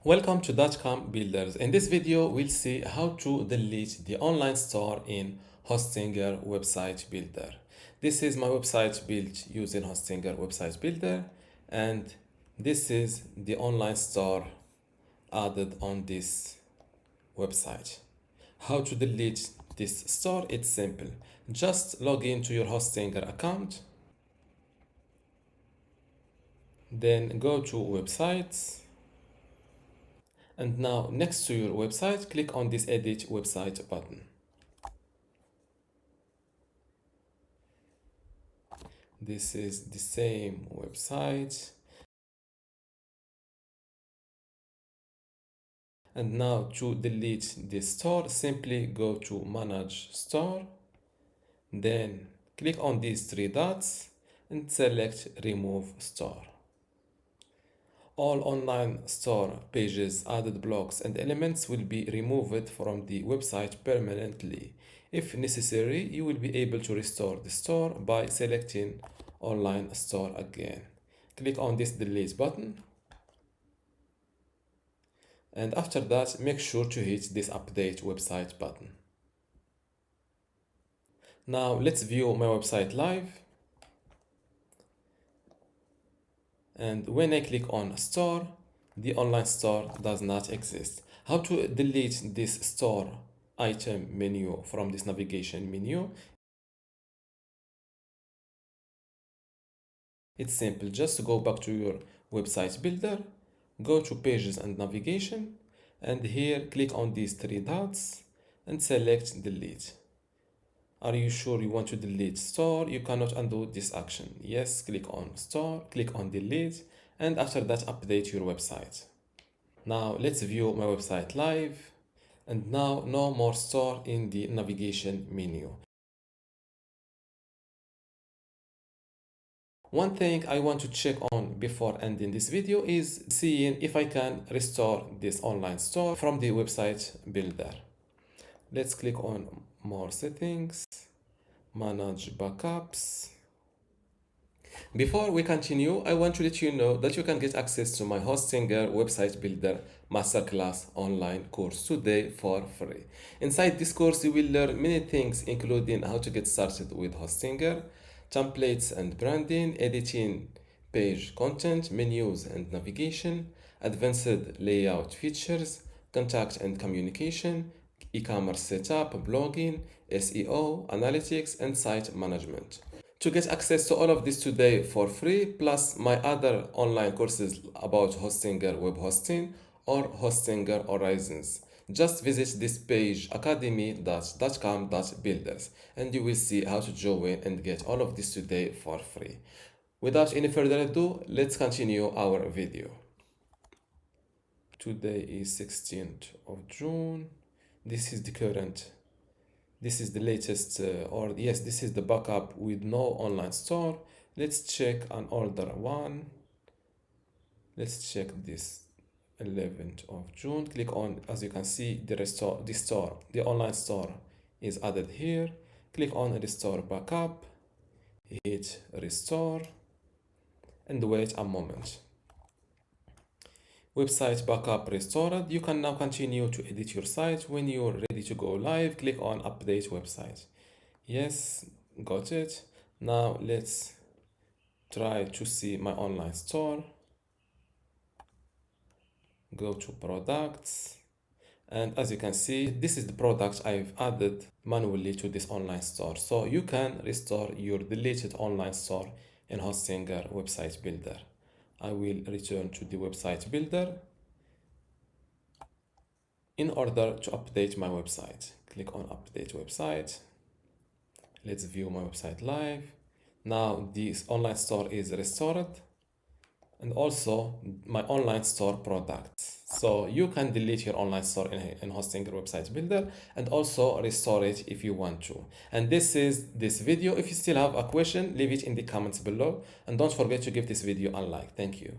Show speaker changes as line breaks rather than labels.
Welcome to dotcom Builders. In this video, we'll see how to delete the online store in Hostinger Website Builder. This is my website built using Hostinger Website Builder, and this is the online store added on this website. How to delete this store? It's simple. Just log into your Hostinger account, then go to Websites. And now next to your website, click on this edit website button. This is the same website. And now to delete this store, simply go to Manage Store. Then click on these three dots and select Remove Store. All online store pages, added blocks, and elements will be removed from the website permanently. If necessary, you will be able to restore the store by selecting Online Store again. Click on this Delete button. And after that, make sure to hit this Update Website button. Now let's view my website live. And when I click on store, the online store does not exist. How to delete this store item menu from this navigation menu? It's simple. Just go back to your website builder, go to pages and navigation, and here click on these three dots and select delete. Are you sure you want to delete store? You cannot undo this action. Yes, click on store, click on delete, and after that update your website. Now let's view my website live. And now no more store in the navigation menu. One thing I want to check on before ending this video is seeing if I can restore this online store from the website builder. Let's click on More Settings, Manage Backups. Before we continue, I want to let you know that you can get access to my Hostinger Website Builder Masterclass online course today for free. Inside this course, you will learn many things, including how to get started with Hostinger, templates and branding, editing page content, menus and navigation, advanced layout features, contact and communication, e-commerce setup, blogging, SEO, analytics, and site management. To get access to all of this today for free, plus my other online courses about Hostinger web hosting or Hostinger Horizons, just visit this page academy.dotcom.builders and you will see how to join and get all of this today for free. Without any further ado, let's continue our video. Today is 16th of June. This is the latest, this is the backup with no online store. Let's check an older one. Let's check this 11th of June. Click on, as you can see, the online store is added here. Click on Restore Backup, hit Restore, and wait a moment. Website backup restored. You can now continue to edit your site. When you're ready to go live, click on Update Website. Yes, got it. Now let's try to see my online store. Go to Products. And as you can see, this is the product I've added manually to this online store. So you can restore your deleted online store in Hostinger Website Builder. I will return to the website builder in order to update my website. Click on Update Website. Let's view my website live. Now this online store is restored, and also my online store products. So you can delete your online store in Hostinger Website Builder and also restore it if you want to. And this is this video. If you still have a question, leave it in the comments below, and don't forget to give this video a like. Thank you.